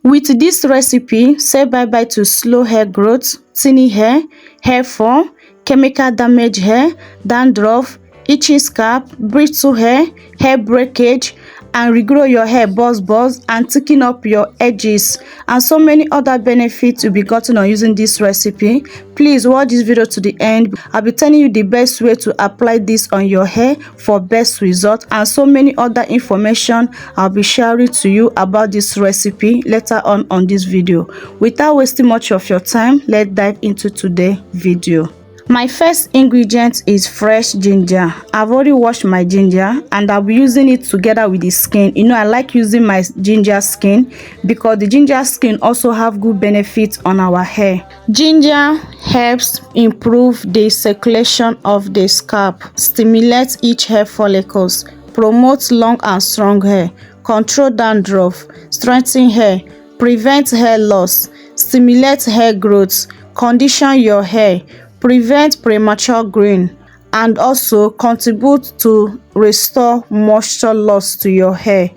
With this recipe, say bye-bye to slow hair growth, thinning hair fall, chemical damage hair, dandruff, itchy scalp, brittle hair breakage, and regrow your hair buzz and thicken up your edges, and so many other benefits will be gotten on using this recipe. Please watch this video to the end. I'll be telling you the best way to apply this on your hair for best result, and so many other information I'll be sharing to you about this recipe later on this video. Without wasting much of your time, let's dive into today's video. My first ingredient is fresh ginger. I've already washed my ginger and I'll be using it together with the skin. You know, I like using my ginger skin because the ginger skin also have good benefits on our hair. Ginger helps improve the circulation of the scalp, stimulates each hair follicles, promotes long and strong hair, control dandruff, strengthen hair, prevent hair loss, stimulate hair growth, condition your hair, prevent premature growing, and also contribute to restore moisture loss to your hair.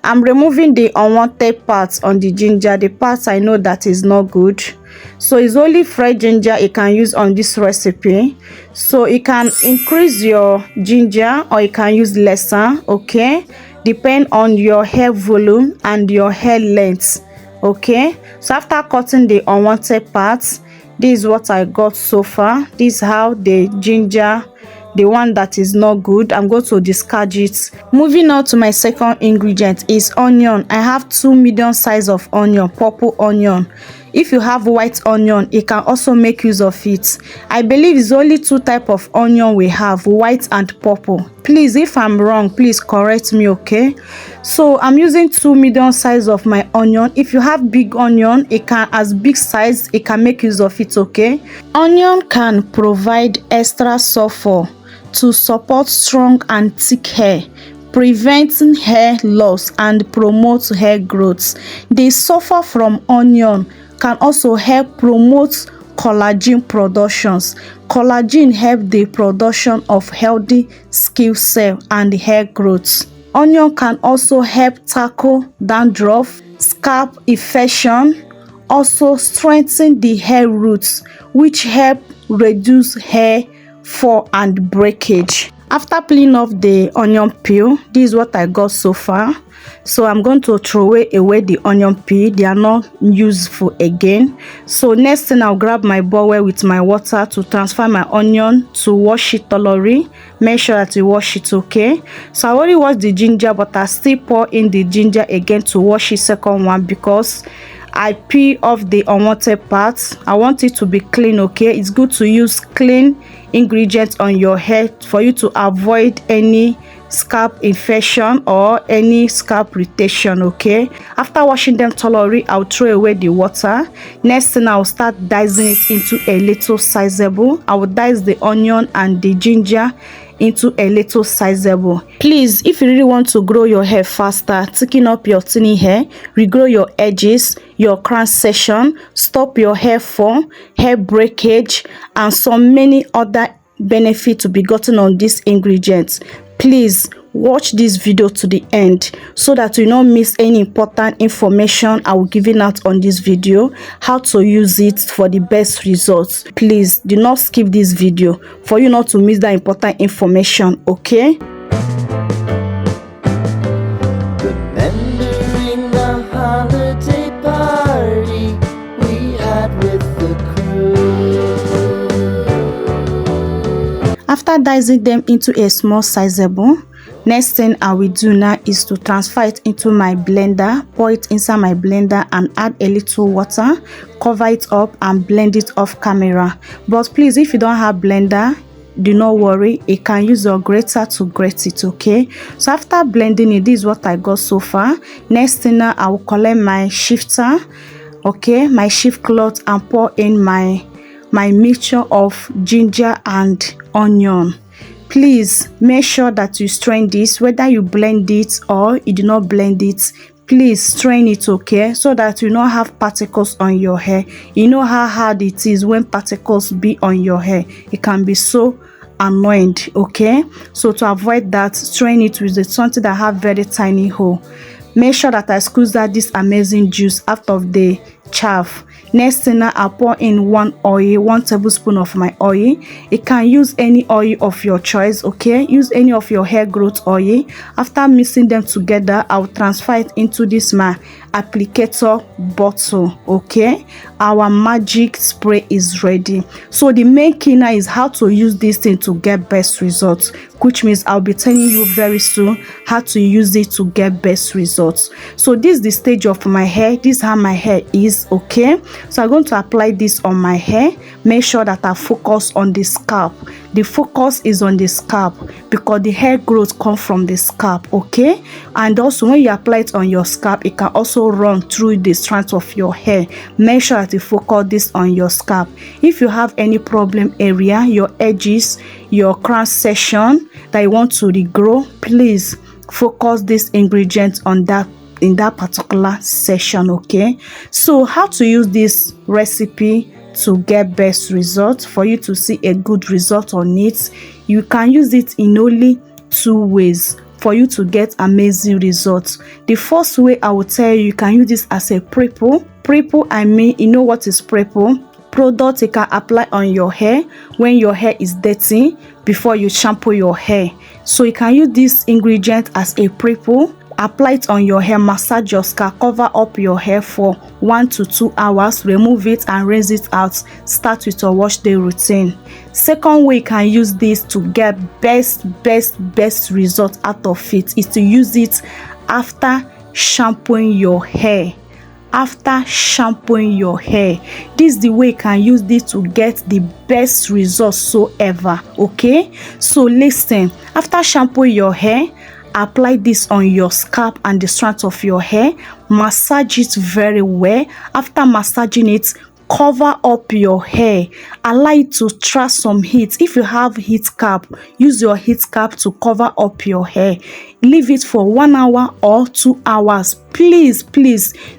I'm removing the unwanted parts on the ginger, the parts I know that is not good. So it's only fresh ginger you can use on this recipe. So you can increase your ginger or you can use lesser, okay, depend on your hair volume and your hair length. Okay, so after cutting the unwanted parts, this is what I got so far. This is how the ginger, the one that is not good, I'm going to discard it. Moving on to my second ingredient is onion. I have 2 medium size of onion, purple onion. If you have white onion, you can also make use of it. I believe it's only 2 types of onion we have, white and purple. Please, if I'm wrong, please correct me, okay? So I'm using 2 medium size of my onion. If you have big onion, it can, as big size, it can make use of it, okay? Onion can provide extra sulfur to support strong and thick hair, preventing hair loss and promote hair growth. The sulfur from onion can also help promote collagen productions. Collagen help the production of healthy skin cell and hair growth. Onion can also help tackle dandruff, scalp infection, also strengthen the hair roots, which help reduce hair fall and breakage. After peeling off the onion peel, this is what I got so far. So I'm going to throw away the onion peel. They are not useful again. So next thing, I'll grab my bowl with my water to transfer my onion to wash it thoroughly. Make sure that you wash it, okay? So I already washed the ginger, but I still pour in the ginger again to wash it second one because I peel off the unwanted parts. I want it to be clean, okay? It's good to use clean ingredients on your hair for you to avoid any scalp infection or any scalp irritation, okay? After washing them thoroughly, I'll throw away the water. Next thing, I'll start dicing it into a little sizable. I will dice the onion and the ginger into a little sizable. Please, if you really want to grow your hair faster, thicken up your thinning hair, regrow your edges, your crown section, stop your hair fall, hair breakage, and so many other benefits to be gotten on these ingredients, please watch this video to the end so that you don't miss any important information I will giving out on this video, how to use it for the best results. Please do not skip this video for you not to miss that important information, okay? Remembering the holiday party we had with the crew. After dicing them into a small sizable, next thing I will do now is to transfer it into my blender, pour it inside my blender and add a little water, cover it up and blend it off camera. But please, if you don't have blender, do not worry, you can use your grater to grate it, okay? So after blending it, this is what I got so far. Next thing now, I will collect my shifter, okay, my shift cloth, and pour in my mixture of ginger and onion. Please make sure that you strain this, whether you blend it or you do not blend it. Please strain it, okay, so that you don't have particles on your hair. You know how hard it is when particles be on your hair. It can be so annoying, okay? So to avoid that, strain it with something that have very tiny hole. Make sure that I squeeze out this amazing juice out of the chaff. Next thing, now I pour in 1 tablespoon of my oil. You can use any oil of your choice, okay? Use any of your hair growth oil. After mixing them together, I'll transfer it into this my applicator bottle, okay? Our magic spray is ready. So the main key now is how to use this thing to get best results, which means I'll be telling you very soon how to use it to get best results. So this is the stage of my hair. This is how my hair is, okay? So I'm going to apply this on my hair. Make sure that I focus on the scalp. The focus is on the scalp because the hair growth comes from the scalp, okay? And also when you apply it on your scalp, it can also run through the strands of your hair. Make sure that you focus this on your scalp. If you have any problem area, your edges, your crown section that you want to regrow, please focus this ingredient on that in that particular section, okay? So how to use this recipe to get best results, for you to see a good result on it, you can use it in only 2 ways for you to get amazing results. The first way I will tell you, you can use this as a pre-poo. Pre-poo, I mean, you know what is pre-poo? Product you can apply on your hair when your hair is dirty before you shampoo your hair. So you can use this ingredient as a pre-poo. Apply it on your hair, massage your scalp, cover up your hair for 1 to 2 hours, remove it and rinse it out. Start with your wash day routine. Second way you can use this to get best result out of it is to use it after shampooing your hair. After shampooing your hair, this is the way you can use this to get the best results so ever, okay? So listen, after shampooing your hair, apply this on your scalp and the strands of your hair. Massage it very well. After massaging it, cover up your hair. Allow it to trap some heat. If you have heat cap, use your heat cap to cover up your hair. Leave it for 1 hour or 2 hours. Please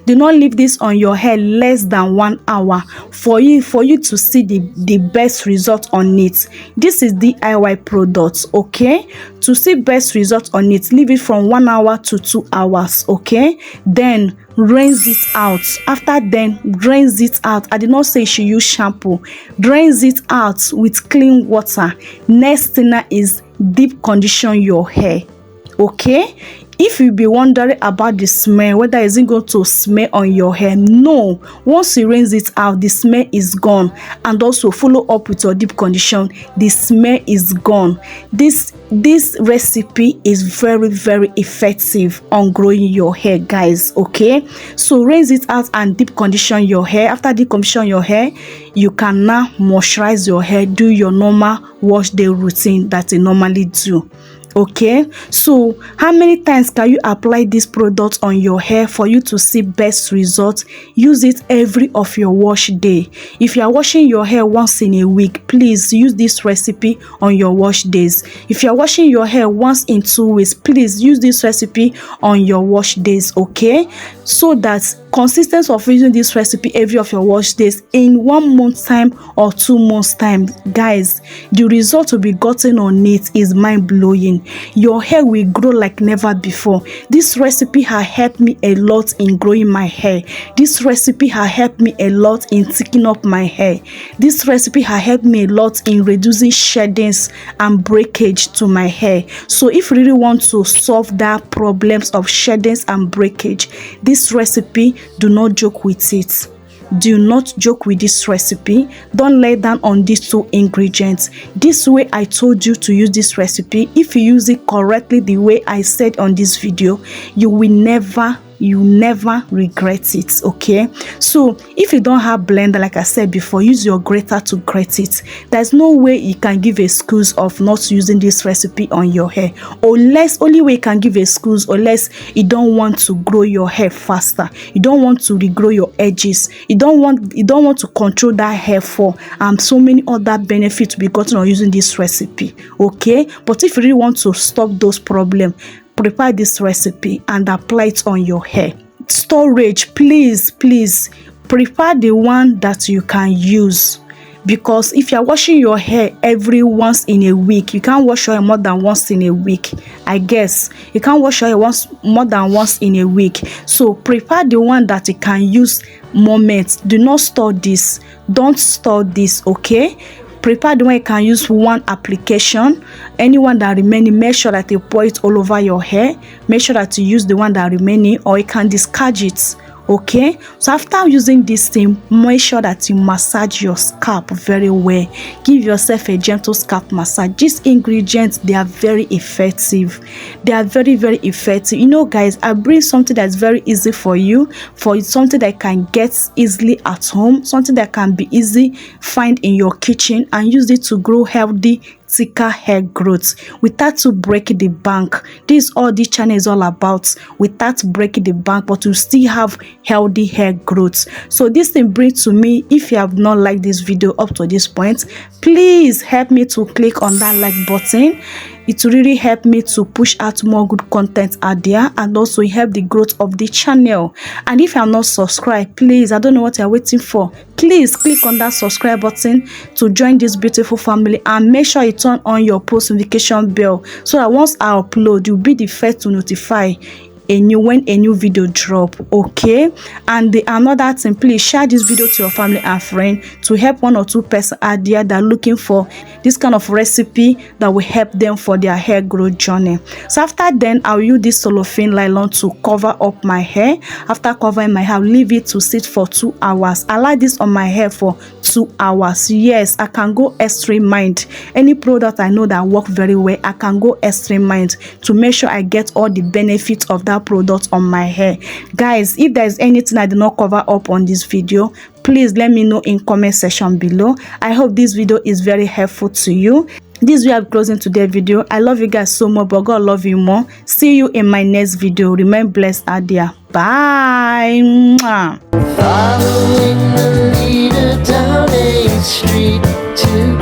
do not leave this on your hair less than 1 hour for you to see the best result on it. This is DIY products, okay? To see best result on it, leave it from 1 hour to 2 hours, okay? Then rinse it out. After then, rinse it out. I did not say you should use shampoo. Rinse it out with clean water. Next thing is deep condition your hair, okay? If you be wondering about the smell, whether it's going to smell on your hair, no. Once you rinse it out, the smell is gone. And also follow up with your deep condition, the smell is gone. This recipe is very effective on growing your hair, guys, okay? So rinse it out and deep condition your hair. After deep condition your hair, you can now moisturize your hair, do your normal wash day routine that you normally do. Okay, so how many times can you apply this product on your hair for you to see best results? Use it every of your wash day. If you are washing your hair once in a week, please use this recipe on your wash days. If you are washing your hair once in 2 weeks, please use this recipe on your wash days, okay? So that consistency of using this recipe every of your wash days in 1 month time or 2 months time, guys, the result to be gotten on it is mind-blowing. Your hair will grow like never before. This recipe has helped me a lot in growing my hair. This recipe has helped me a lot in thickening up my hair. This recipe has helped me a lot in reducing sheddings and breakage to my hair. So if you really want to solve that problems of sheddings and breakage, this recipe, do not joke with it. Do not joke with this recipe. Don't lay down on these 2 ingredients. This way I told you to use this recipe, if you use it correctly the way I said on this video, you will never regret it, okay? So if you don't have blender, like I said before, use your grater to grate it. There's no way you can give excuse of not using this recipe on your hair, unless only way you can give excuse unless you don't want to grow your hair faster, you don't want to regrow your edges, you don't want to control that hair fall, and so many other benefits to be gotten on using this recipe, okay? But if you really want to stop those problems, prepare this recipe and apply it on your hair. Storage, please prepare the one that you can use. because if you are washing your hair every once in a week, you can't wash your hair more than once in a week. I guess you can't wash your hair more than once in a week. So prepare the one that you can use moments. Do not store this. Don't store this, okay? Prepare the one you can use one application. Anyone that remaining, make sure that you pour it all over your hair. Make sure that you use the one that remaining, or you can discard it. Okay, so after using this thing, make sure that you massage your scalp very well. Give yourself a gentle scalp massage. These ingredients, they are very effective. They are very, very effective. You know, guys, I bring something that's very easy for you, for something that can get easily at home, something that can be easy find in your kitchen, and use it to grow healthy, thicker hair growth without to break the bank. This is all this channel is all about, without breaking the bank, but to still have healthy hair growth. So this thing brings to me, if you have not liked this video up to this point, please help me to click on that like button. It will really help me to push out more good content out there, and also help the growth of the channel. And if you are not subscribed, please, I don't know what you're waiting for, please click on that subscribe button to join this beautiful family, and make sure you turn on your post notification bell, so that once I upload, you'll be the first to notify when a new video drop. Okay, and another thing, please share this video to your family and friend, to help 1 or 2 persons out there that are looking for this kind of recipe that will help them for their hair growth journey. So after then, I'll use this cellophane nylon to cover up my hair. After covering my hair, I'll leave it to sit for 2 hours. I like this on my hair for 2 hours. Yes, I can go extreme mind. Any product I know that work very well, I can go extreme mind to make sure I get all the benefits of that product on my hair. Guys, if there's anything I did not cover up on this video, please let me know in comment section below. I hope this video is very helpful to you. This way I'm closing today's video. I love you guys so much, but God love you more. See you in my next video. Remain blessed out there. Bye. Mwah. Following the leader down 8th Street to